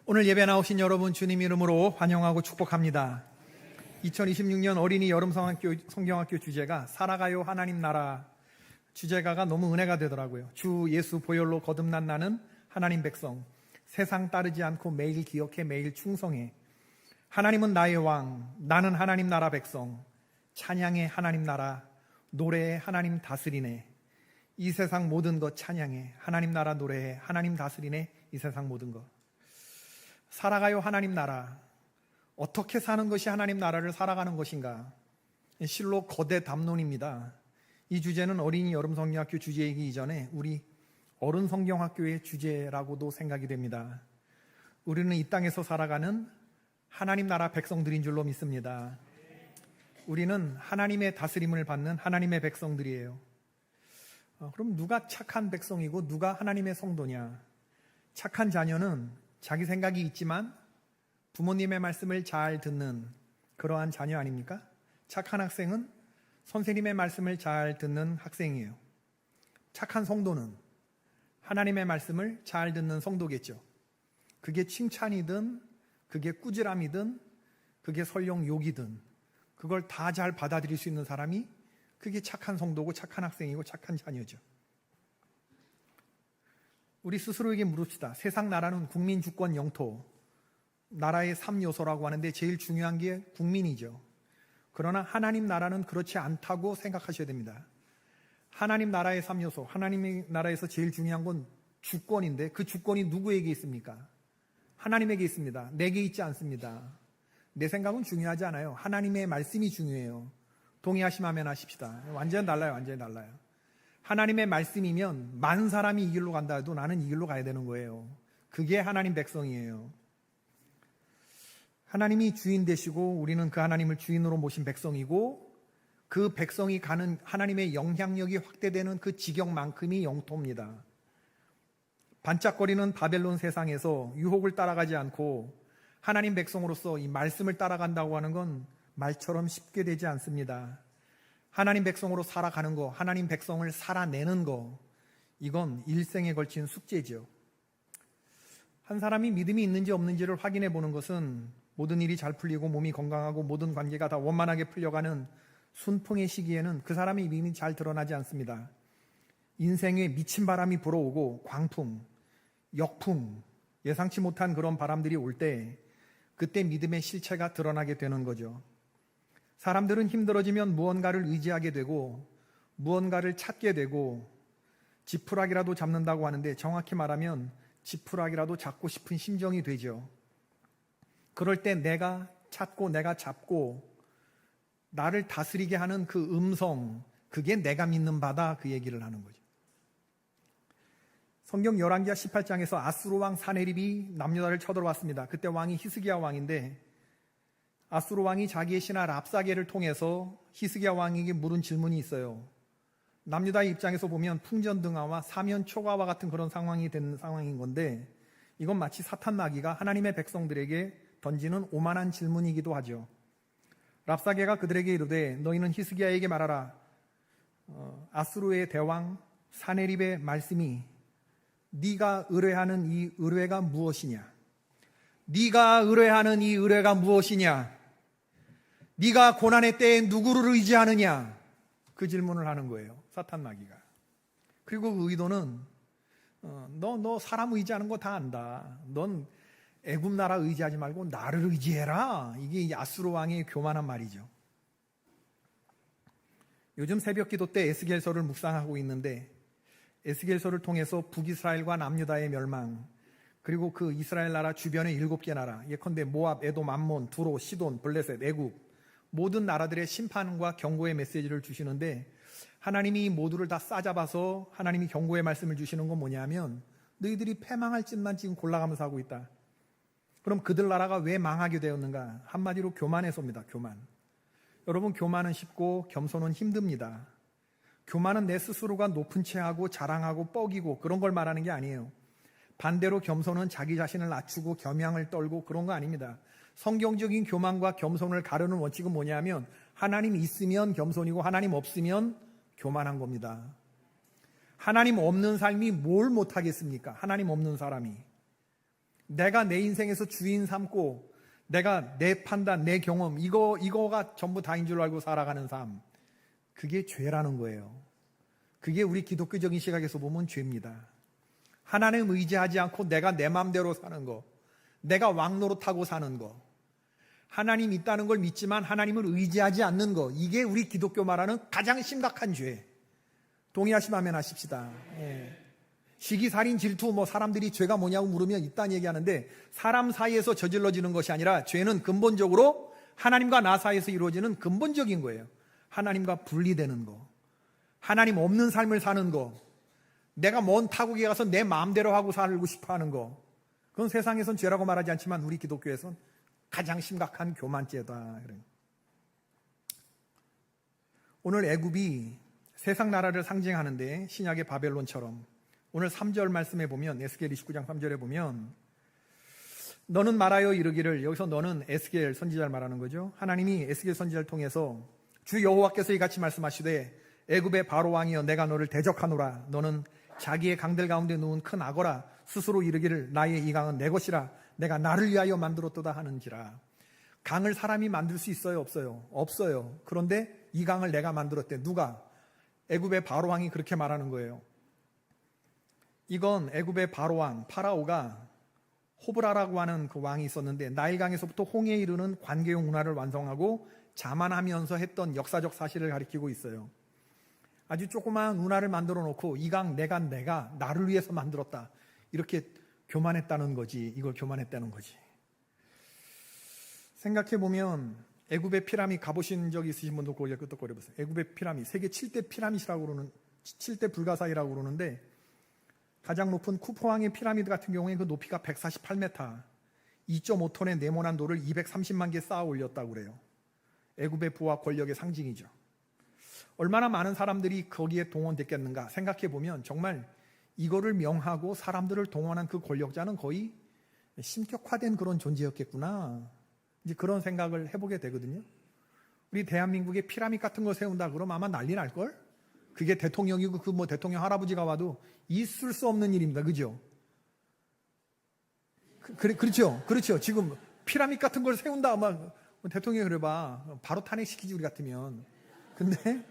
오늘 예배 나오신 여러분 주님 이름으로 환영하고 축복합니다. 2026년 어린이 여름 성경학교 주제가 살아가요 하나님 나라 주제가가 너무 은혜가 되더라고요. 주 예수 보혈로 거듭난 나는 하나님 백성, 세상 따르지 않고 매일 기억해 매일 충성해. 하나님은 나의 왕, 나는 하나님 나라 백성, 찬양해 하나님 나라, 노래해 하나님 다스리네. 이 세상 모든 것 찬양해 하나님 나라 노래해 하나님 다스리네. 이 세상 모든 것. 살아가요 하나님 나라. 어떻게 사는 것이 하나님 나라를 살아가는 것인가? 실로 거대 담론입니다. 이 주제는 어린이 여름 성경학교 주제이기 이전에 우리 어른 성경학교의 주제라고도 생각이 됩니다. 우리는 이 땅에서 살아가는 하나님 나라 백성들인 줄로 믿습니다. 우리는 하나님의 다스림을 받는 하나님의 백성들이에요. 그럼 누가 착한 백성이고 누가 하나님의 성도냐? 착한 자녀는 자기 생각이 있지만 부모님의 말씀을 잘 듣는 그러한 자녀 아닙니까? 착한 학생은 선생님의 말씀을 잘 듣는 학생이에요. 착한 성도는 하나님의 말씀을 잘 듣는 성도겠죠. 그게 칭찬이든 그게 꾸지람이든 그게 설령 욕이든 그걸 다 잘 받아들일 수 있는 사람이 그게 착한 성도고 착한 학생이고 착한 자녀죠. 우리 스스로에게 물읍시다. 세상 나라는 국민, 주권, 영토, 나라의 3요소라고 하는데 제일 중요한 게 국민이죠. 그러나 하나님 나라는 그렇지 않다고 생각하셔야 됩니다. 하나님 나라의 3요소, 하나님의 나라에서 제일 중요한 건 주권인데 그 주권이 누구에게 있습니까? 하나님에게 있습니다. 내게 있지 않습니다. 내 생각은 중요하지 않아요. 하나님의 말씀이 중요해요. 동의하시면 하십시다. 완전히 달라요. 완전히 달라요. 하나님의 말씀이면 만 사람이 이 길로 간다 해도 나는 이 길로 가야 되는 거예요. 그게 하나님 백성이에요. 하나님이 주인 되시고 우리는 그 하나님을 주인으로 모신 백성이고 그 백성이 가는 하나님의 영향력이 확대되는 그 지경만큼이 영토입니다. 반짝거리는 바벨론 세상에서 유혹을 따라가지 않고 하나님 백성으로서 이 말씀을 따라간다고 하는 건 말처럼 쉽게 되지 않습니다. 하나님 백성으로 살아가는 거, 하나님 백성을 살아내는 거, 이건 일생에 걸친 숙제죠. 한 사람이 믿음이 있는지 없는지를 확인해 보는 것은 모든 일이 잘 풀리고 몸이 건강하고 모든 관계가 다 원만하게 풀려가는 순풍의 시기에는 그 사람의 믿음이 잘 드러나지 않습니다. 인생에 미친 바람이 불어오고 광풍, 역풍, 예상치 못한 그런 바람들이 올 때 그때 믿음의 실체가 드러나게 되는 거죠. 사람들은 힘들어지면 무언가를 의지하게 되고 무언가를 찾게 되고 지푸라기라도 잡는다고 하는데 정확히 말하면 지푸라기라도 잡고 싶은 심정이 되죠. 그럴 때 내가 찾고 내가 잡고 나를 다스리게 하는 그 음성, 그게 내가 믿는 바다, 그 얘기를 하는 거죠. 성경 열왕기하 18장에서 아수르 왕 사네립이 남유다를 쳐들어왔습니다. 그때 왕이 히스기야 왕인데 아수르 왕이 자기의 신하 랍사게를 통해서 히스기야 왕에게 물은 질문이 있어요. 남유다의 입장에서 보면 풍전등화와 사면초가와 같은 그런 상황이 된 상황인 건데 이건 마치 사탄 마귀가 하나님의 백성들에게 던지는 오만한 질문이기도 하죠. 랍사게가 그들에게 이르되 너희는 히스기야에게 말하라. 아수르의 대왕 사네립의 말씀이 네가 의뢰하는 이 의뢰가 무엇이냐? 네가 의뢰하는 이 의뢰가 무엇이냐? 네가 고난의 때에 누구를 의지하느냐? 그 질문을 하는 거예요. 사탄 마귀가. 그리고 그 의도는 너 사람 의지하는 거 다 안다. 넌 애굽 나라 의지하지 말고 나를 의지해라. 이게 아수르 왕의 교만한 말이죠. 요즘 새벽 기도 때 에스겔서를 묵상하고 있는데 에스겔서를 통해서 북이스라엘과 남유다의 멸망 그리고 그 이스라엘 나라 주변의 7개 나라 예컨대 모압, 에돔, 암몬, 두로, 시돈, 블레셋, 애굽 모든 나라들의 심판과 경고의 메시지를 주시는데 하나님이 이 모두를 다 싸잡아서 하나님이 경고의 말씀을 주시는 건 뭐냐면 너희들이 패망할 짓만 지금 골라가면서 하고 있다. 그럼 그들 나라가 왜 망하게 되었는가? 한마디로 교만해서입니다. 교만. 여러분, 교만은 쉽고 겸손은 힘듭니다. 교만은 내 스스로가 높은 체하고 자랑하고 뻐기고 그런 걸 말하는 게 아니에요. 반대로 겸손은 자기 자신을 낮추고 겸양을 떨고 그런 거 아닙니다. 성경적인 교만과 겸손을 가르는 원칙은 뭐냐면 하나님 있으면 겸손이고 하나님 없으면 교만한 겁니다. 하나님 없는 삶이 뭘 못하겠습니까? 하나님 없는 사람이. 내가 내 인생에서 주인 삼고 내가 내 판단, 내 경험 이거가 전부 다인 줄 알고 살아가는 삶, 그게 죄라는 거예요. 그게 우리 기독교적인 시각에서 보면 죄입니다. 하나님 의지하지 않고 내가 내 마음대로 사는 거, 내가 왕노릇하고 사는 거, 하나님 있다는 걸 믿지만 하나님을 의지하지 않는 거, 이게 우리 기독교 말하는 가장 심각한 죄. 동의하시면 아멘 하십시다. 예. 시기, 살인, 질투, 사람들이 죄가 뭐냐고 물으면 있다는 얘기하는데, 사람 사이에서 저질러지는 것이 아니라 죄는 근본적으로 하나님과 나 사이에서 이루어지는 근본적인 거예요. 하나님과 분리되는 거, 하나님 없는 삶을 사는 거, 내가 먼 타국에 가서 내 마음대로 하고 살고 싶어 하는 거, 그건 세상에선 죄라고 말하지 않지만 우리 기독교에선 가장 심각한 교만죄다. 오늘 애굽이 세상 나라를 상징하는데, 신약의 바벨론처럼 오늘 3절 말씀에 보면, 에스겔 29장 3절에 보면, 너는 말하여 이르기를, 여기서 너는 에스겔 선지자를 말하는 거죠. 하나님이 에스겔 선지자를 통해서 주 여호와께서 이같이 말씀하시되, 애굽의 바로 왕이여 내가 너를 대적하노라. 너는 자기의 강들 가운데 누운 큰 악어라. 스스로 이르기를 나의 이 강은 내 것이라. 내가 나를 위하여 만들었도다 하는지라. 강을 사람이 만들 수 있어요, 없어요? 없어요. 그런데 이 강을 내가 만들었대. 누가? 애굽의 바로 왕이 그렇게 말하는 거예요. 이건 애굽의 바로왕 파라오가, 호브라라고 하는 그 왕이 있었는데, 나일강에서부터 홍해에 이르는 관계용 운하를 완성하고 자만하면서 했던 역사적 사실을 가리키고 있어요. 아주 조그마한 운하를 만들어 놓고 이 강 내가 나를 위해서 만들었다, 이렇게 교만했다는 거지. 이걸 교만했다는 거지. 생각해 보면 애굽의 피라미드 가보신 적 있으신 분도 거기에 끄떡거려 보세요. 애굽의 피라미드, 세계 7대 피라미드라고 그러는, 7대 불가사의라고 그러는데, 가장 높은 쿠프왕의 피라미드 같은 경우에 그 높이가 148m, 2.5톤의 네모난 돌을 230만 개 쌓아 올렸다고 그래요. 애굽의 부와 권력의 상징이죠. 얼마나 많은 사람들이 거기에 동원됐겠는가 생각해 보면, 정말 이거를 명하고 사람들을 동원한 그 권력자는 거의 신격화된 그런 존재였겠구나, 이제 그런 생각을 해보게 되거든요. 우리 대한민국에 피라미드 같은 거 세운다 그러면 아마 난리 날걸? 그게 대통령이고 그 대통령 할아버지가 와도 있을 수 없는 일입니다. 그죠? 그렇죠. 지금 피라미드 같은 걸 세운다, 아마 대통령이 그래봐 바로 탄핵시키지, 우리 같으면. 근데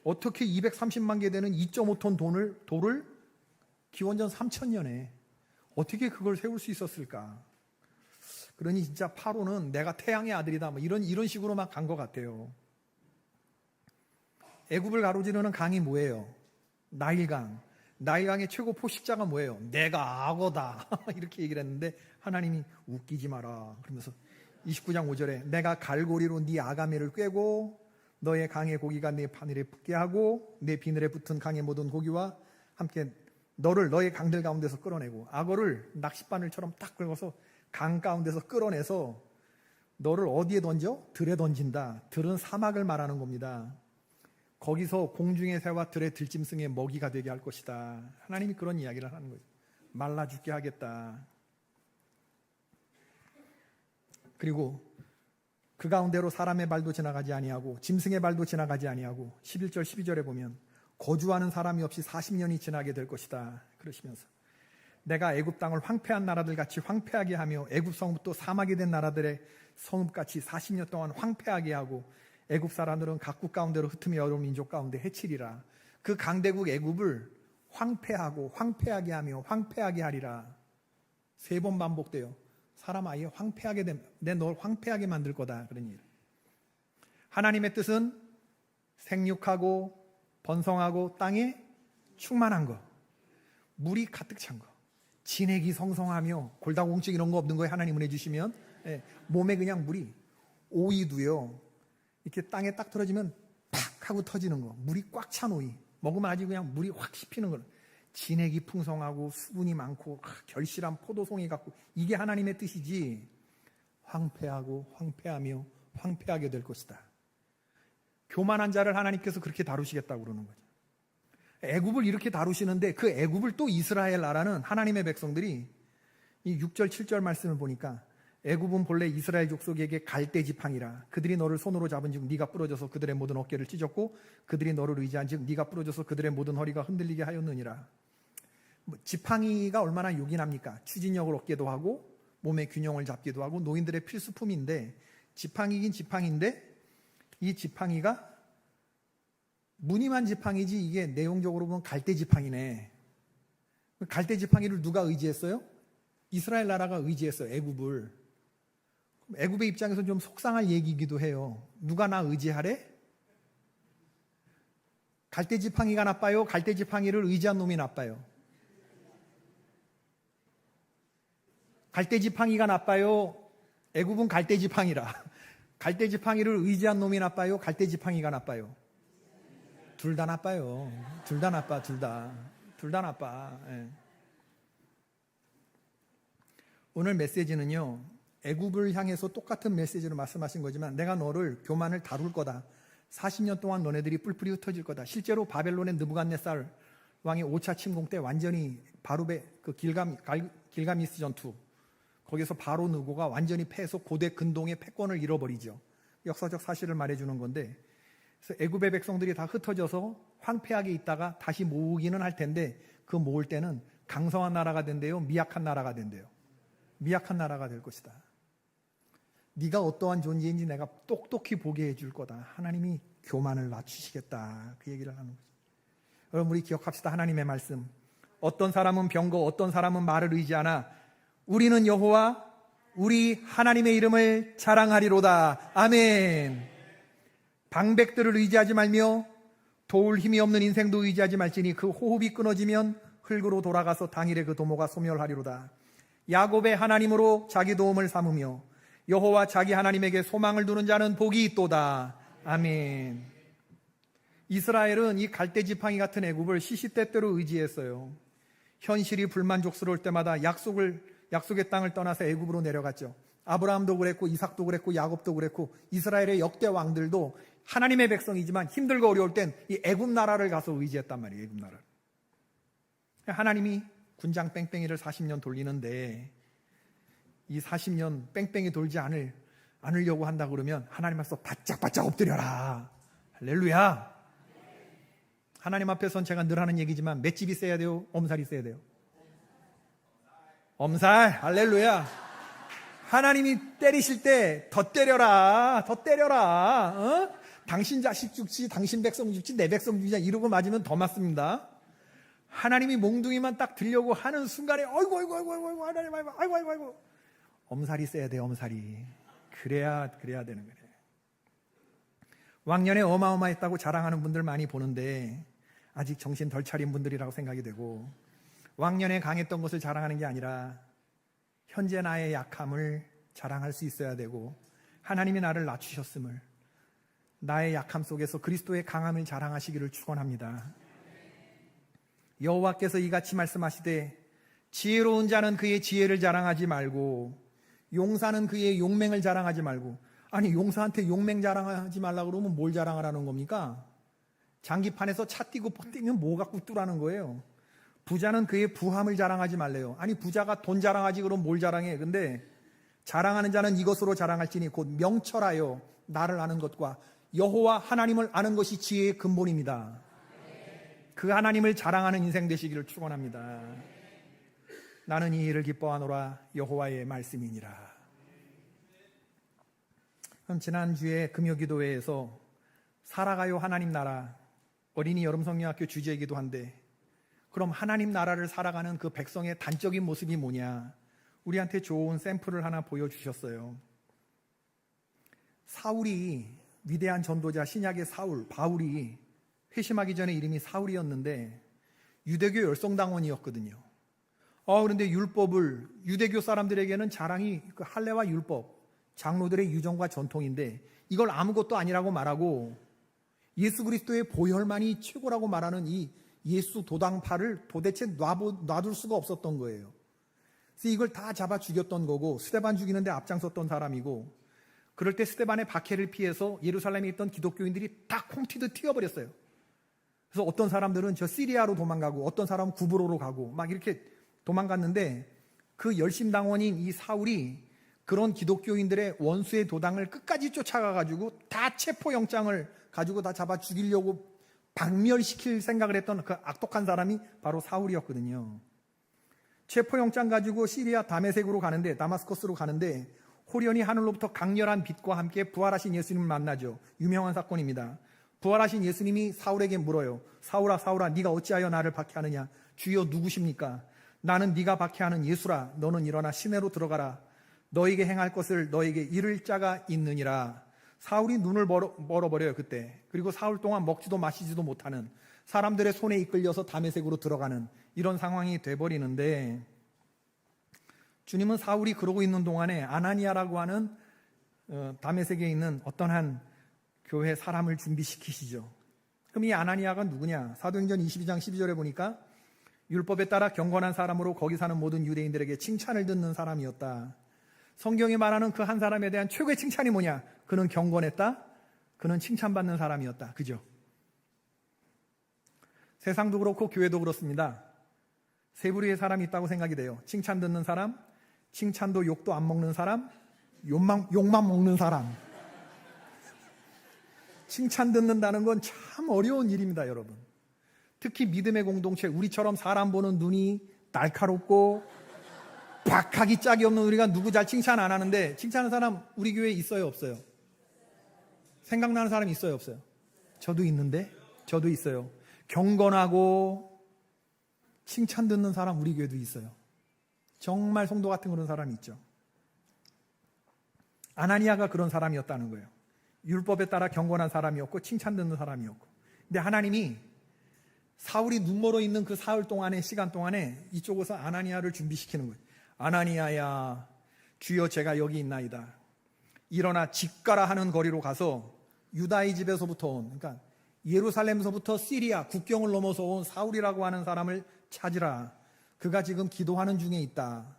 어떻게 230만 개 되는 2.5톤 돌을 기원전 3000년에 어떻게 그걸 세울 수 있었을까? 그러니 진짜 파로는 내가 태양의 아들이다, 이런 식으로 막 간 것 같아요. 애굽을 가로지르는 강이 뭐예요? 나일강. 나일강의 최고 포식자가 뭐예요? 내가 악어다. 이렇게 얘기를 했는데 하나님이 웃기지 마라 그러면서 29장 5절에 내가 갈고리로 네 아가미를 꿰고 너의 강의 고기가 네 바늘에 붙게 하고 내 비늘에 붙은 강의 모든 고기와 함께 너를 너의 강들 가운데서 끌어내고, 악어를 낚싯바늘처럼 딱 긁어서 강 가운데서 끌어내서 너를 어디에 던져? 들에 던진다. 들은 사막을 말하는 겁니다. 거기서 공중의 새와 들의 들짐승의 먹이가 되게 할 것이다. 하나님이 그런 이야기를 하는 거예요. 말라 죽게 하겠다. 그리고 그 가운데로 사람의 발도 지나가지 아니하고 짐승의 발도 지나가지 아니하고, 11절 12절에 보면 거주하는 사람이 없이 40년이 지나게 될 것이다 그러시면서, 내가 애굽 땅을 황폐한 나라들 같이 황폐하게 하며 애굽 성읍도 사막이 된 나라들의 성읍같이 40년 동안 황폐하게 하고, 애굽 사람들은 각국 가운데로 흩으며 여러 민족 가운데 해치리라. 그 강대국 애굽을 황폐하고 황폐하게 하며 황폐하게 하리라. 3번 반복돼요. 사람 아예 황폐하게 내 널 황폐하게 만들 거다, 그런 일. 하나님의 뜻은 생육하고 번성하고 땅에 충만한 거, 물이 가득 찬 거, 진액이 성성하며 골다공증 이런 거 없는 거에 하나님 은혜 주시면, 몸에 그냥 물이, 오이도요, 이렇게 땅에 딱 떨어지면 팍 하고 터지는 거, 물이 꽉 찬 오이 먹으면 아주 그냥 물이 확 씹히는 거, 진액이 풍성하고 수분이 많고 결실한 포도송이 같고, 이게 하나님의 뜻이지 황폐하고 황폐하며 황폐하게 될 것이다. 교만한 자를 하나님께서 그렇게 다루시겠다고 그러는 거죠. 애굽을 이렇게 다루시는데, 그 애굽을 또 이스라엘 나라는 하나님의 백성들이, 이 6절 7절 말씀을 보니까, 애굽은 본래 이스라엘 족속에게 갈대 지팡이라. 그들이 너를 손으로 잡은즉 네가 부러져서 그들의 모든 어깨를 찢었고, 그들이 너를 의지한즉 네가 부러져서 그들의 모든 허리가 흔들리게 하였느니라. 지팡이가 얼마나 요긴합니까? 추진력을 얻기도 하고 몸의 균형을 잡기도 하고 노인들의 필수품인데, 지팡이긴 지팡이인데 이 지팡이가 무늬만 지팡이지 이게 내용적으로 보면 갈대 지팡이네. 갈대 지팡이를 누가 의지했어요? 이스라엘 나라가 의지했어요. 애굽을. 애굽의 입장에서 좀 속상할 얘기이기도 해요. 누가 나 의지하래? 갈대 지팡이가 나빠요? 갈대 지팡이를 의지한 놈이 나빠요? 갈대 지팡이가 나빠요? 애굽은 갈대 지팡이라. 갈대 지팡이를 의지한 놈이 나빠요? 갈대 지팡이가 나빠요? 둘 다 나빠요. 둘 다 나빠, 둘 다. 둘 다 나빠. 예. 오늘 메시지는요, 애굽을 향해서 똑같은 메시지로 말씀하신 거지만 내가 너를 교만을 다룰 거다. 40년 동안 너네들이 뿔뿔이 흩어질 거다. 실제로 바벨론의 느부갓네살 왕의 5차 침공 때 완전히 바로의 그 길가미스 전투, 거기서 바로 느고가 완전히 패해서 고대 근동의 패권을 잃어버리죠. 역사적 사실을 말해주는 건데, 그래서 애굽의 백성들이 다 흩어져서 황폐하게 있다가 다시 모으기는 할 텐데, 그 모을 때는 강성한 나라가 된대요, 미약한 나라가 된대요. 미약한 나라가 될 것이다. 네가 어떠한 존재인지 내가 똑똑히 보게 해줄 거다. 하나님이 교만을 낮추시겠다. 그 얘기를 하는 거죠. 여러분, 우리 기억합시다. 하나님의 말씀. 어떤 사람은 병거, 어떤 사람은 말을 의지하나 우리는 여호와 우리 하나님의 이름을 자랑하리로다. 아멘. 방백들을 의지하지 말며 도울 힘이 없는 인생도 의지하지 말지니 그 호흡이 끊어지면 흙으로 돌아가서 당일에 그 도모가 소멸하리로다. 야곱의 하나님으로 자기 도움을 삼으며 여호와 자기 하나님에게 소망을 두는 자는 복이 있도다. 아멘. 이스라엘은 이 갈대 지팡이 같은 애굽을 시시때때로 의지했어요. 현실이 불만족스러울 때마다 약속의 땅을 떠나서 애굽으로 내려갔죠. 아브라함도 그랬고 이삭도 그랬고 야곱도 그랬고 이스라엘의 역대 왕들도 하나님의 백성이지만 힘들고 어려울 땐 이 애굽 나라를 가서 의지했단 말이에요. 애굽 나라를. 하나님이 군장 뺑뺑이를 40년 돌리는데 이 40년 뺑뺑이 돌지 않으려고 한다 그러면 하나님 앞에서 바짝바짝 엎드려라. 할렐루야. 하나님 앞에선 제가 늘 하는 얘기지만 맷집 있어야 돼요? 엄살 있어야 돼요? 엄살. 할렐루야. 하나님이 때리실 때 더 때려라. 더 때려라. 어? 당신 자식 죽지, 당신 백성 죽지, 내 백성 죽지 이러고 맞으면 더 맞습니다. 하나님이 몽둥이만 딱 들려고 하는 순간에 아이고 하나님 아이고 엄살이 있어야 돼요. 엄살이. 그래야 되는 거예요. 왕년에 어마어마했다고 자랑하는 분들 많이 보는데 아직 정신 덜 차린 분들이라고 생각이 되고, 왕년에 강했던 것을 자랑하는 게 아니라 현재 나의 약함을 자랑할 수 있어야 되고, 하나님이 나를 낮추셨음을, 나의 약함 속에서 그리스도의 강함을 자랑하시기를 축원합니다. 여호와께서 이같이 말씀하시되 지혜로운 자는 그의 지혜를 자랑하지 말고 용사는 그의 용맹을 자랑하지 말고. 아니, 용사한테 용맹 자랑하지 말라고 그러면 뭘 자랑하라는 겁니까? 장기판에서 차 뛰고 뛰면 뭐 갖고 뚜라는 거예요. 부자는 그의 부함을 자랑하지 말래요. 아니, 부자가 돈 자랑하지 그럼 뭘 자랑해? 근데 자랑하는 자는 이것으로 자랑할지니 곧 명철하여 나를 아는 것과 여호와 하나님을 아는 것이 지혜의 근본입니다. 그 하나님을 자랑하는 인생 되시기를 축원합니다. 나는 이 일을 기뻐하노라 여호와의 말씀이니라. 그럼 지난주에 금요기도회에서 살아가요 하나님 나라, 어린이 여름성경학교 주제이기도 한데, 그럼 하나님 나라를 살아가는 그 백성의 단적인 모습이 뭐냐, 우리한테 좋은 샘플을 하나 보여주셨어요. 사울이, 위대한 전도자 신약의 사울, 바울이 회심하기 전에 이름이 사울이었는데 유대교 열성당원이었거든요. 그런데 율법을, 유대교 사람들에게는 자랑이 그 할례와 율법, 장로들의 유정과 전통인데 이걸 아무것도 아니라고 말하고 예수 그리스도의 보혈만이 최고라고 말하는 이 예수 도당파를 도대체 놔둘 수가 없었던 거예요. 그래서 이걸 다 잡아 죽였던 거고, 스데반 죽이는데 앞장섰던 사람이고, 그럴 때 스데반의 박해를 피해서 예루살렘에 있던 기독교인들이 다 콩튀듯 튀어버렸어요. 그래서 어떤 사람들은 저 시리아로 도망가고 어떤 사람은 구브로로 가고 막 이렇게 도망갔는데, 그 열심당원인 이 사울이 그런 기독교인들의 원수의 도당을 끝까지 쫓아가가지고 다 체포영장을 가지고 다 잡아 죽이려고 박멸시킬 생각을 했던 그 악독한 사람이 바로 사울이었거든요. 체포영장 가지고 시리아 다메섹으로 가는데 호련히 하늘로부터 강렬한 빛과 함께 부활하신 예수님을 만나죠. 유명한 사건입니다. 부활하신 예수님이 사울에게 물어요. 사울아 사울아 네가 어찌하여 나를 박해하느냐. 주여 누구십니까? 나는 네가 박해하는 예수라. 너는 일어나 시내로 들어가라. 너에게 행할 것을 너에게 이를 자가 있느니라. 사울이 눈을 멀어버려요 그때. 그리고 사울 동안 먹지도 마시지도 못하는, 사람들의 손에 이끌려서 다메섹으로 들어가는 이런 상황이 돼버리는데, 주님은 사울이 그러고 있는 동안에 아나니아라고 하는 다메섹에 있는 어떤 한 교회 사람을 준비시키시죠. 그럼 이 아나니아가 누구냐? 사도행전 22장 12절에 보니까 율법에 따라 경건한 사람으로 거기 사는 모든 유대인들에게 칭찬을 듣는 사람이었다. 성경이 말하는 그 한 사람에 대한 최고의 칭찬이 뭐냐? 그는 경건했다. 그는 칭찬받는 사람이었다. 그죠? 세상도 그렇고 교회도 그렇습니다. 세 부류의 사람이 있다고 생각이 돼요. 칭찬 듣는 사람, 칭찬도 욕도 안 먹는 사람, 욕만 먹는 사람. 칭찬 듣는다는 건 참 어려운 일입니다, 여러분. 특히 믿음의 공동체, 우리처럼 사람 보는 눈이 날카롭고 박하기 짝이 없는 우리가 누구 잘 칭찬 안 하는데, 칭찬하는 사람 우리 교회에 있어요, 없어요? 생각나는 사람이 있어요, 없어요? 저도 있는데, 저도 있어요. 경건하고 칭찬 듣는 사람 우리 교회도 있어요. 정말 성도 같은 그런 사람이 있죠. 아나니아가 그런 사람이었다는 거예요. 율법에 따라 경건한 사람이었고 칭찬 듣는 사람이었고. 근데 하나님이 사울이 눈멀어 있는 그 사흘 동안의 시간 동안에 이쪽에서 아나니아를 준비시키는 거예요. 아나니아야, 주여 제가 여기 있나이다. 일어나 집가라 하는 거리로 가서 유다의 집에서부터 온, 그러니까 예루살렘서부터 시리아 국경을 넘어서 온 사울이라고 하는 사람을 찾으라. 그가 지금 기도하는 중에 있다.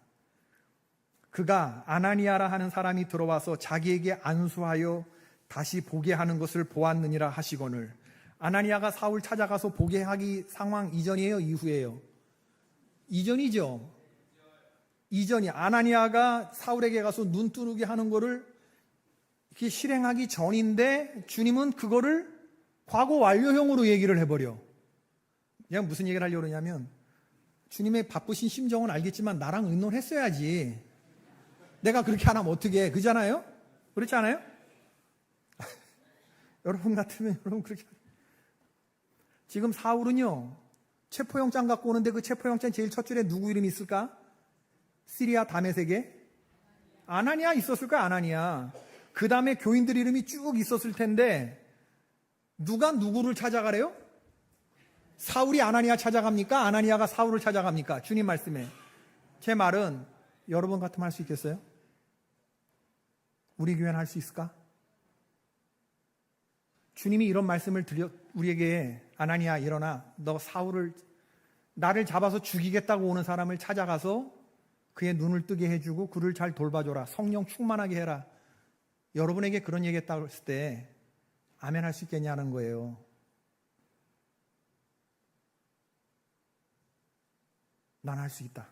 그가 아나니아라 하는 사람이 들어와서 자기에게 안수하여 다시 보게 하는 것을 보았느니라 하시거늘. 아나니아가 사울 찾아가서 보게 하기 상황 이전이에요, 이후에요? 이전이죠. 이전이. 아나니아가 사울에게 가서 눈 뜨르게 하는 거를 이렇게 실행하기 전인데, 주님은 그거를 과거 완료형으로 얘기를 해버려. 그냥 무슨 얘기를 하려고 그러냐면, 주님의 바쁘신 심정은 알겠지만 나랑 의논했어야지. 내가 그렇게 안 하면 어떻게 해? 그잖아요? 그렇지 않아요? 여러분 같으면 여러분 그렇게. 지금 사울은요, 체포영장 갖고 오는데 그 체포영장 제일 첫 줄에 누구 이름이 있을까? 시리아 다메섹에 아나니아 있었을까? 아나니아. 그 다음에 교인들 이름이 쭉 있었을 텐데, 누가 누구를 찾아가래요? 사울이 아나니아 찾아갑니까? 아나니아가 사울을 찾아갑니까? 주님 말씀에. 제 말은 여러분 같으면 할 수 있겠어요? 우리 교회는 할 수 있을까? 주님이 이런 말씀을 우리에게, 아나니아 일어나 너 사울을, 나를 잡아서 죽이겠다고 오는 사람을 찾아가서 그의 눈을 뜨게 해주고 그를 잘 돌봐줘라. 성령 충만하게 해라. 여러분에게 그런 얘기 했다고 했을 때 아멘 할 수 있겠냐는 거예요. 난 할 수 있다.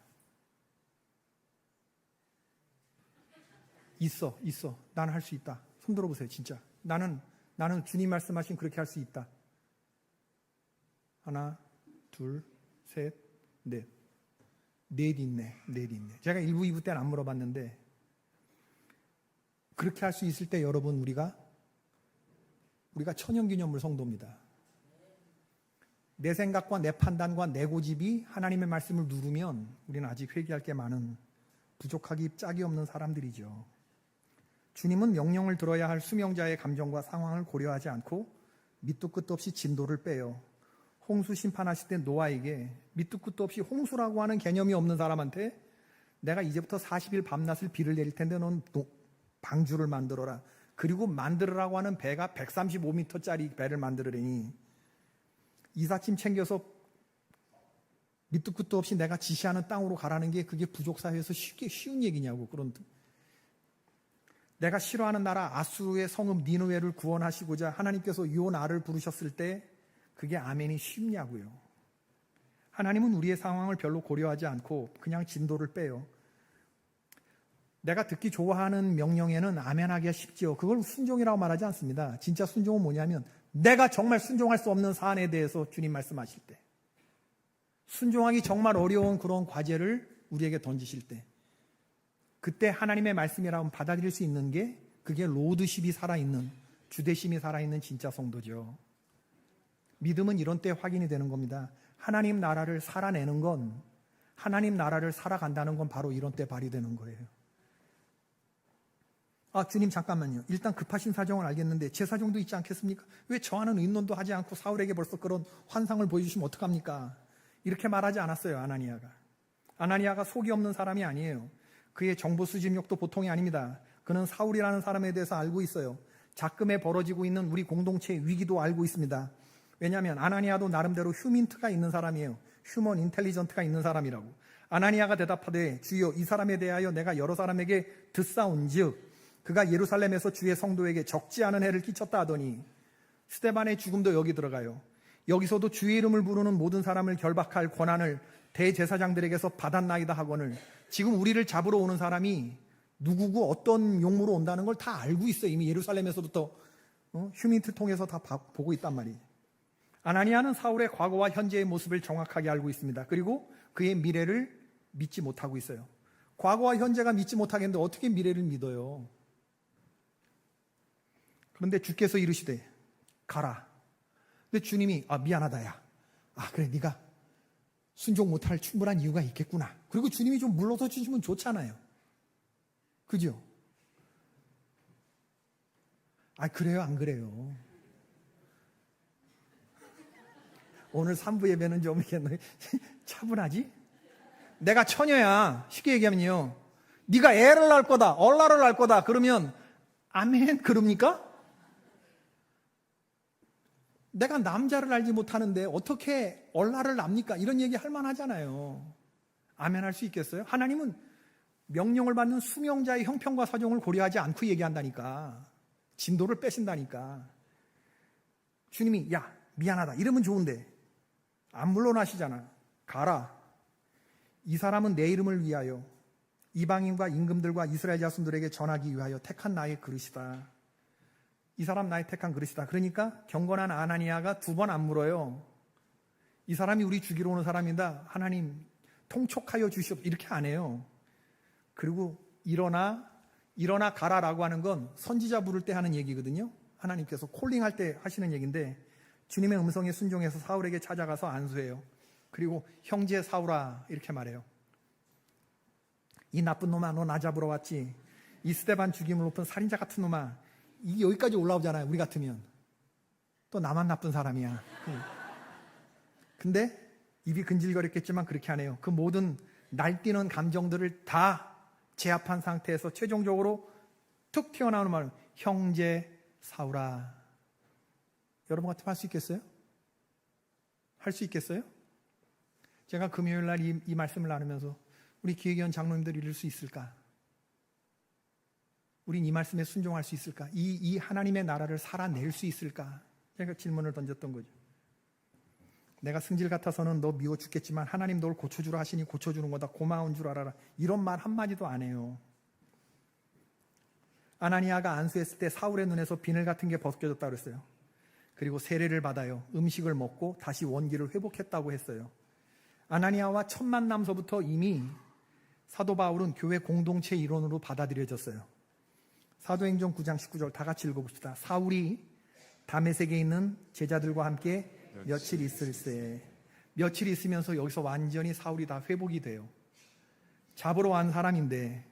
있어. 난 할 수 있다. 손 들어보세요, 진짜. 나는 주님 말씀하신 그렇게 할 수 있다. 하나, 둘, 셋, 넷. 넷 있네. 제가 1부, 2부 때는 안 물어봤는데, 그렇게 할 수 있을 때 여러분, 우리가 천연기념물 성도입니다. 내 생각과 내 판단과 내 고집이 하나님의 말씀을 누르면 우리는 아직 회개할 게 많은, 부족하기 짝이 없는 사람들이죠. 주님은 명령을 들어야 할 수명자의 감정과 상황을 고려하지 않고 밑도 끝도 없이 진도를 빼요. 홍수 심판하실 때 노아에게 밑도 끝도 없이 홍수라고 하는 개념이 없는 사람한테 내가 이제부터 40일 밤낮을 비를 내릴 텐데 넌 방주를 만들어라. 그리고 만들으라고 하는 배가 135m짜리 배를 만들으려니 이삿짐 챙겨서 밑도 끝도 없이 내가 지시하는 땅으로 가라는 게 그게 부족 사회에서 쉬운 얘기냐고. 그런, 내가 싫어하는 나라 아수르의 성읍 니느웨를 구원하시고자 하나님께서 요나를 부르셨을 때 그게 아멘이 쉽냐고요. 하나님은 우리의 상황을 별로 고려하지 않고 그냥 진도를 빼요. 내가 듣기 좋아하는 명령에는 아멘하기가 쉽지요. 그걸 순종이라고 말하지 않습니다. 진짜 순종은 뭐냐면 내가 정말 순종할 수 없는 사안에 대해서 주님 말씀하실 때, 순종하기 정말 어려운 그런 과제를 우리에게 던지실 때, 그때 하나님의 말씀이라면 받아들일 수 있는 게 그게 로드십이 살아있는, 주대심이 살아있는 진짜 성도죠. 믿음은 이런 때 확인이 되는 겁니다. 하나님 나라를 살아내는 건, 하나님 나라를 살아간다는 건 바로 이런 때 발휘되는 거예요. 주님 잠깐만요. 일단 급하신 사정은 알겠는데 제 사정도 있지 않겠습니까? 왜 저와는 의논도 하지 않고 사울에게 벌써 그런 환상을 보여주시면 어떡합니까? 이렇게 말하지 않았어요. 아나니아가 속이 없는 사람이 아니에요. 그의 정보 수집력도 보통이 아닙니다. 그는 사울이라는 사람에 대해서 알고 있어요. 작금에 벌어지고 있는 우리 공동체의 위기도 알고 있습니다. 왜냐하면 아나니아도 나름대로 휴민트가 있는 사람이에요. 휴먼 인텔리전트가 있는 사람이라고. 아나니아가 대답하되 주여 이 사람에 대하여 내가 여러 사람에게 듣사온즉 그가 예루살렘에서 주의 성도에게 적지 않은 해를 끼쳤다 하더니, 스데반의 죽음도 여기 들어가요. 여기서도 주의 이름을 부르는 모든 사람을 결박할 권한을 대제사장들에게서 받았나이다 하거늘, 지금 우리를 잡으러 오는 사람이 누구고 어떤 용무로 온다는 걸 다 알고 있어요. 이미 예루살렘에서부터 휴민트 통해서 다 보고 있단 말이에요. 아나니아는 사울의 과거와 현재의 모습을 정확하게 알고 있습니다. 그리고 그의 미래를 믿지 못하고 있어요. 과거와 현재가 믿지 못하겠는데 어떻게 미래를 믿어요? 그런데 주께서 이르시되 가라. 근데 주님이 미안하다 야. 그래 네가 순종 못할 충분한 이유가 있겠구나. 그리고 주님이 좀 물러서 주시면 좋잖아요. 그죠? 그래요 안 그래요? 오늘 3부 예배는 좀 이렇게 차분하지? 내가 처녀야. 쉽게 얘기하면요, 네가 애를 낳을 거다, 얼라를 낳을 거다 그러면 아멘 그럽니까? 내가 남자를 알지 못하는데 어떻게 얼라를 낳습니까? 이런 얘기 할 만하잖아요. 아멘 할 수 있겠어요? 하나님은 명령을 받는 수명자의 형편과 사정을 고려하지 않고 얘기한다니까. 진도를 빼신다니까. 주님이 야 미안하다 이러면 좋은데 안 물러나시잖아. 가라. 이 사람은 내 이름을 위하여 이방인과 임금들과 이스라엘 자손들에게 전하기 위하여 택한 나의 그릇이다. 이 사람 나의 택한 그릇이다. 그러니까 경건한 아나니아가 두 번 안 물어요. 이 사람이 우리 죽이러 오는 사람이다. 하나님 통촉하여 주시옵소서. 이렇게 안 해요. 그리고 일어나 가라라고 하는 건 선지자 부를 때 하는 얘기거든요. 하나님께서 콜링할 때 하시는 얘기인데, 주님의 음성에 순종해서 사울에게 찾아가서 안수해요. 그리고 형제 사울아 이렇게 말해요. 이 나쁜 놈아 너 나 잡으러 왔지. 이 스데반 죽임을 높은 살인자 같은 놈아. 이게 여기까지 올라오잖아요. 우리 같으면 또 나만 나쁜 사람이야. 근데 입이 근질거렸겠지만 그렇게 안 해요. 그 모든 날뛰는 감정들을 다 제압한 상태에서 최종적으로 툭 튀어나오는 말은 형제 사울아. 여러분 같으면 할 수 있겠어요? 할 수 있겠어요? 제가 금요일 날 이 말씀을 나누면서 우리 기획위원 장로님들 이룰 수 있을까? 우린 이 말씀에 순종할 수 있을까? 이 하나님의 나라를 살아낼 수 있을까? 제가 질문을 던졌던 거죠. 내가 승질 같아서는 너 미워 죽겠지만 하나님 널 고쳐주라 하시니 고쳐주는 거다. 고마운 줄 알아라. 이런 말 한마디도 안 해요. 아나니아가 안수했을 때 사울의 눈에서 비늘 같은 게 벗겨졌다고 그랬어요. 그리고 세례를 받아요. 음식을 먹고 다시 원기를 회복했다고 했어요. 아나니아와 첫 만남서부터 이미 사도 바울은 교회 공동체 일원으로 받아들여졌어요. 사도행전 9장 19절 다 같이 읽어봅시다. 사울이 다메섹에 있는 제자들과 함께 며칠 있을세. 며칠 있으면서 여기서 완전히 사울이 다 회복이 돼요. 잡으러 온 사람인데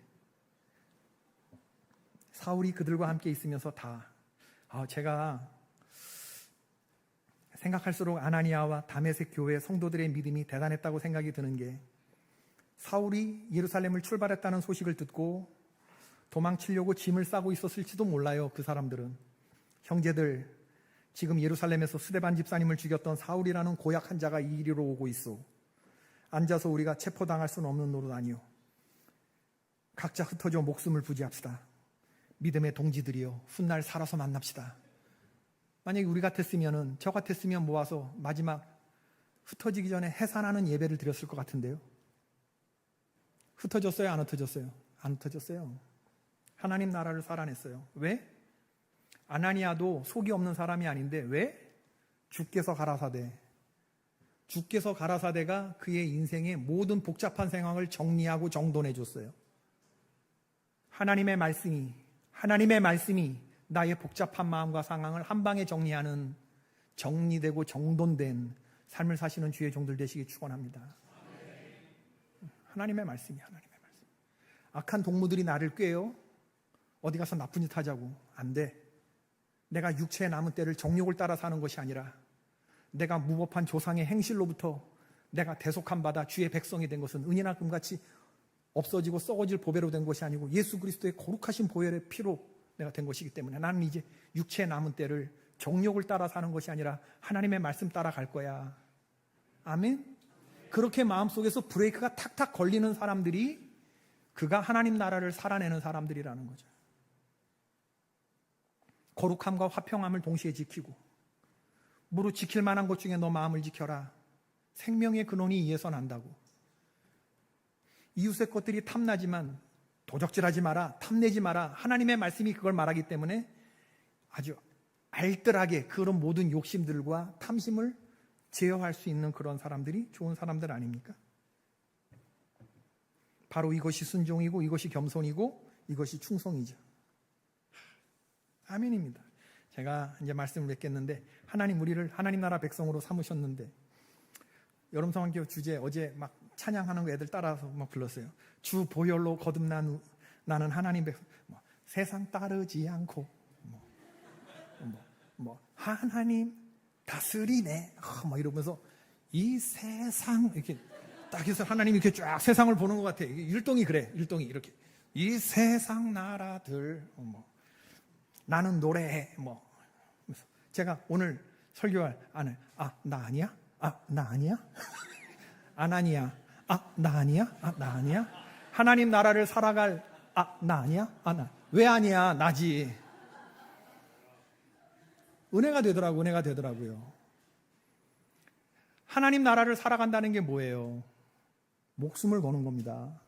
사울이 그들과 함께 있으면서 제가 생각할수록 아나니아와 다메섹 교회 성도들의 믿음이 대단했다고 생각이 드는 게, 사울이 예루살렘을 출발했다는 소식을 듣고 도망치려고 짐을 싸고 있었을지도 몰라요. 그 사람들은 형제들, 지금 예루살렘에서 스데반 집사님을 죽였던 사울이라는 고약한 자가 이리로 오고 있어. 앉아서 우리가 체포당할 수는 없는 노릇 아니요. 각자 흩어져 목숨을 부지합시다. 믿음의 동지들이여 훗날 살아서 만납시다. 만약에 우리 같았으면은, 저 같았으면 모아서 마지막 흩어지기 전에 해산하는 예배를 드렸을 것 같은데요. 흩어졌어요? 안 흩어졌어요? 안 흩어졌어요. 하나님 나라를 살아냈어요. 왜? 아나니아도 속이 없는 사람이 아닌데 왜? 주께서 가라사대 주께서 가라사대가 그의 인생의 모든 복잡한 상황을 정리하고 정돈해 줬어요. 하나님의 말씀이 나의 복잡한 마음과 상황을 한 방에 정리하는, 정리되고 정돈된 삶을 사시는 주의 종들 되시기 축원합니다. 하나님의 말씀. 악한 동무들이 나를 꾀요. 어디 가서 나쁜 짓 하자고. 안 돼. 내가 육체에 남은 때를 정욕을 따라 사는 것이 아니라 내가 무법한 조상의 행실로부터 내가 대속함 받아 주의 백성이 된 것은 은이나 금같이 없어지고 썩어질 보배로 된 것이 아니고 예수 그리스도의 거룩하신 보혈의 피로 내가 된 것이기 때문에 나는 이제 육체에 남은 때를 정욕을 따라 사는 것이 아니라 하나님의 말씀 따라 갈 거야. 아멘? 그렇게 마음속에서 브레이크가 탁탁 걸리는 사람들이 그가 하나님 나라를 살아내는 사람들이라는 거죠. 거룩함과 화평함을 동시에 지키고, 무릇 지킬 만한 것 중에 너 마음을 지켜라. 생명의 근원이 이에서 난다고. 이웃의 것들이 탐나지만 도적질하지 마라, 탐내지 마라. 하나님의 말씀이 그걸 말하기 때문에 아주 알뜰하게 그런 모든 욕심들과 탐심을 제어할 수 있는 그런 사람들이 좋은 사람들 아닙니까? 바로 이것이 순종이고, 이것이 겸손이고, 이것이 충성이죠. 아멘입니다. 제가 이제 말씀을 맺겠는데, 하나님 우리를 하나님 나라 백성으로 삼으셨는데, 여름성환교 주제 어제 막 찬양하는 거 애들 따라서 막 불렀어요. 주 보혈로 거듭난 나는 하나님 백성, 세상 따르지 않고, 하나님 다스리네, 이러면서 이 세상 이렇게 딱 해서 하나님 이렇게 쫙 세상을 보는 것 같아. 율동이 그래, 율동이 이렇게 이 세상 나라들 나는 노래해 제가 오늘 설교할 안에 나 아니야? 나 아니야? 아나니야? 나 아니야? 나 아니야? 하나님 나라를 살아갈 나 아니야? 나 왜 아니야? 나지. 은혜가 되더라고요. 하나님 나라를 살아간다는 게 뭐예요? 목숨을 거는 겁니다.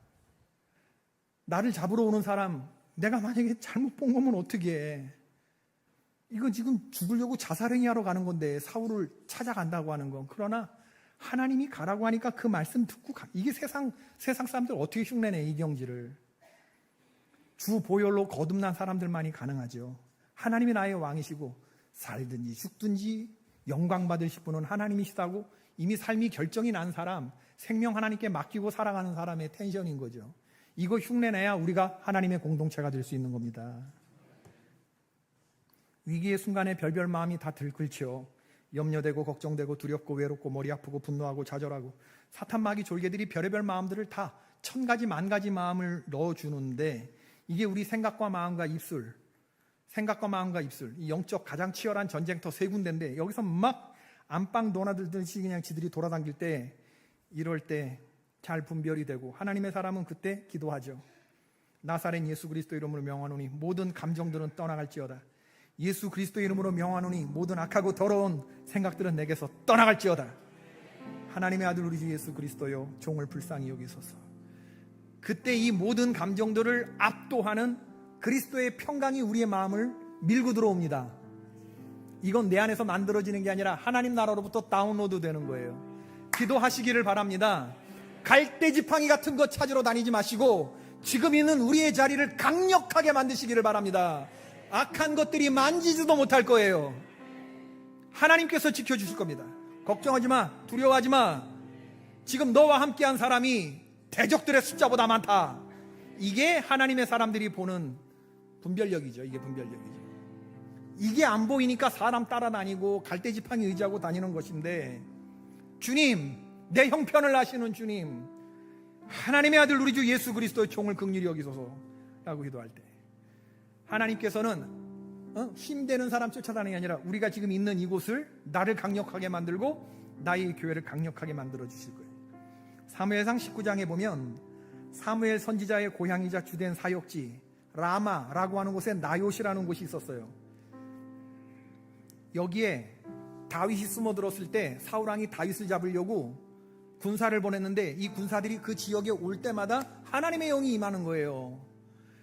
나를 잡으러 오는 사람, 내가 만약에 잘못 본 거면 어떻게 해? 이건 지금 죽으려고 자살행위 하러 가는 건데, 사울을 찾아간다고 하는 건. 그러나 하나님이 가라고 하니까 그 말씀 듣고 이게 세상 사람들 어떻게 흉내내, 이 경지를. 주 보혈로 거듭난 사람들만이 가능하죠. 하나님이 나의 왕이시고 살든지 죽든지 영광 받으실 분은 하나님이시다고 이미 삶이 결정이 난 사람, 생명 하나님께 맡기고 살아가는 사람의 텐션인 거죠. 이거 흉내내야 우리가 하나님의 공동체가 될 수 있는 겁니다. 위기의 순간에 별별 마음이 다 들끓죠. 염려되고 걱정되고 두렵고 외롭고 머리 아프고 분노하고 좌절하고 사탄 마귀 졸개들이 별의별 마음들을 다 1000가지 만가지 마음을 넣어주는데, 이게 우리 생각과 마음과 입술, 이 영적 가장 치열한 전쟁터 세 군데인데, 여기서 막 안방 도나들듯이 그냥 지들이 돌아다닐 때, 이럴 때 잘 분별이 되고, 하나님의 사람은 그때 기도하죠. 나사렛 예수 그리스도 이름으로 명하노니 모든 감정들은 떠나갈지어다. 예수 그리스도 이름으로 명하노니 모든 악하고 더러운 생각들은 내게서 떠나갈지어다. 하나님의 아들 우리 주 예수 그리스도여, 종을 불쌍히 여기소서. 그때 이 모든 감정들을 압도하는 그리스도의 평강이 우리의 마음을 밀고 들어옵니다. 이건 내 안에서 만들어지는 게 아니라 하나님 나라로부터 다운로드 되는 거예요. 기도하시기를 바랍니다. 갈대 지팡이 같은 거 찾으러 다니지 마시고 지금 있는 우리의 자리를 강력하게 만드시기를 바랍니다. 악한 것들이 만지지도 못할 거예요. 하나님께서 지켜주실 겁니다. 걱정하지 마, 두려워하지 마. 지금 너와 함께한 사람이 대적들의 숫자보다 많다. 이게 하나님의 사람들이 보는 분별력이죠. 이게 안 보이니까 사람 따라다니고 갈대지팡이 의지하고 다니는 것인데, 주님, 내 형편을 아시는 주님, 하나님의 아들 우리 주 예수 그리스도의 종을 긍휼히 여기소서라고 기도할 때, 하나님께서는 힘되는 사람 쫓아다니는 게 아니라 우리가 지금 있는 이곳을 나를 강력하게 만들고 나의 교회를 강력하게 만들어 주실 거예요. 사무엘상 19장에 보면 사무엘 선지자의 고향이자 주된 사역지 라마라고 하는 곳에 나요시라는 곳이 있었어요. 여기에 다윗이 숨어들었을 때 사울왕이 다윗을 잡으려고 군사를 보냈는데, 이 군사들이 그 지역에 올 때마다 하나님의 영이 임하는 거예요.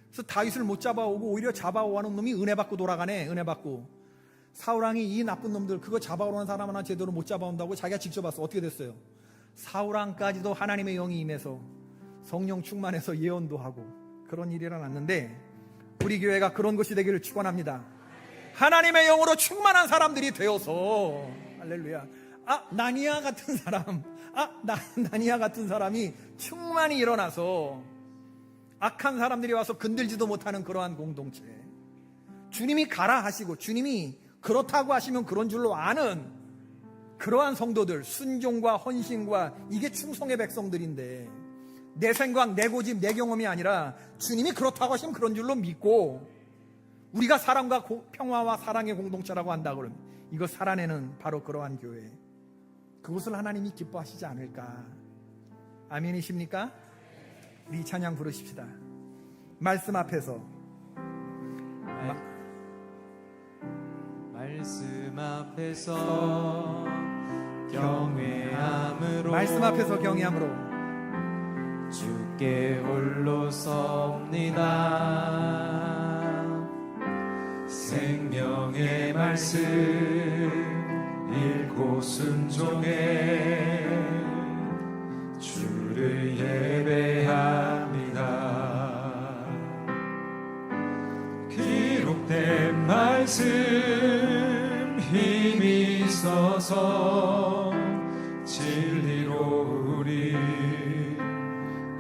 그래서 다윗을 못 잡아오고 오히려 잡아오는 놈이 은혜 받고 돌아가네. 은혜 받고 사울왕이 이 나쁜 놈들 그거 잡아오는 사람 하나 제대로 못 잡아온다고 자기가 직접 봤어. 어떻게 됐어요? 사울왕까지도 하나님의 영이 임해서 성령 충만해서 예언도 하고 그런 일이 일어났는데, 우리 교회가 그런 것이 되기를 축원합니다. 하나님의 영으로 충만한 사람들이 되어서, 할렐루야, 나니아 같은 사람, 나니아 같은 사람이 충만히 일어나서 악한 사람들이 와서 건들지도 못하는 그러한 공동체, 주님이 가라 하시고 주님이 그렇다고 하시면 그런 줄로 아는 그러한 성도들, 순종과 헌신과, 이게 충성의 백성들인데, 내 생각, 내 고집, 내 경험이 아니라 주님이 그렇다고 하시면 그런 줄로 믿고 우리가 사랑과 평화와 사랑의 공동체라고 한다 그러면 이거 살아내는 바로 그러한 교회, 그것을 하나님이 기뻐하시지 않을까. 아멘이십니까? 우리 찬양 부르십시다. 말씀 앞에서 말씀 앞에서 경외함으로, 말씀 앞에서 경외함으로 주께 홀로 섭니다. 생명의 말씀 읽고 순종해 주를 예배합니다. 기록된 말씀 힘이 있어서 진리로 우리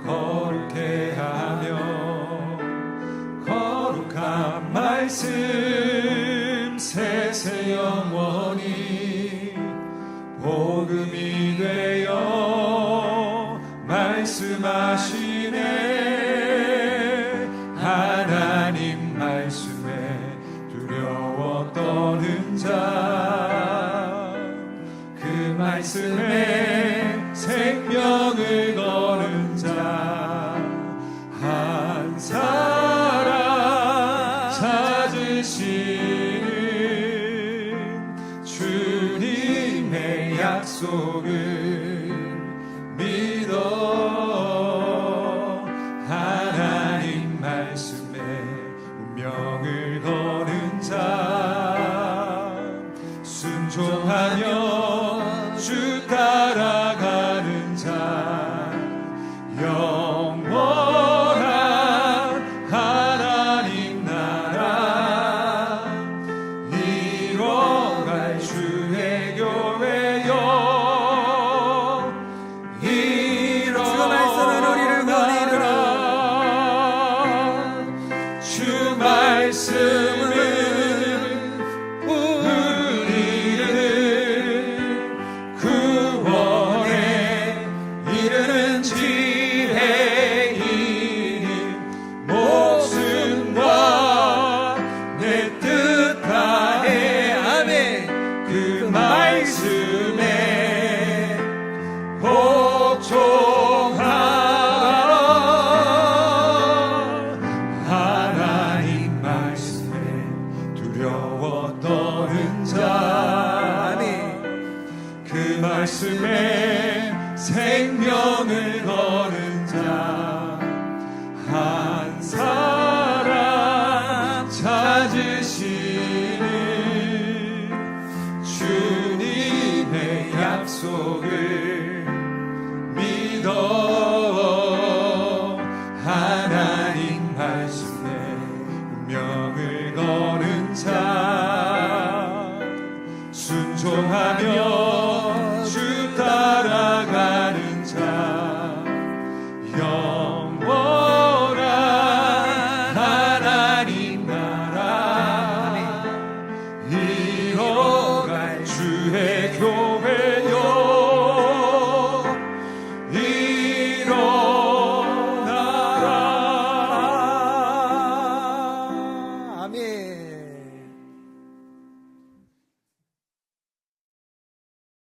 거룩해 하며, 거룩한 말씀 세세 영원히 복음이 되어 말씀하시네. 하나님 말씀에 두려워 떠는 자, 그 말씀에 생명을 거는 자 한 사람 찾으시는 주님의 약속을 믿어. 하나님 말씀에 운명을 거는 자, 순종하며 주 따라가는 자, 영원한 하나님 나라 이뤄갈 주의 교회요. 주 말씀은 우리를 구원이라. 주 말씀은 말씀에 생명을 거는 자 한 사람 찾으시는 주님의 약속을 믿어. 하나님 말씀에 운명을 거는 자, 순종하며 주 따라가는 자, 영원한 하나님 나라 이뤄갈 주의 교회요. 일어나라. 아멘.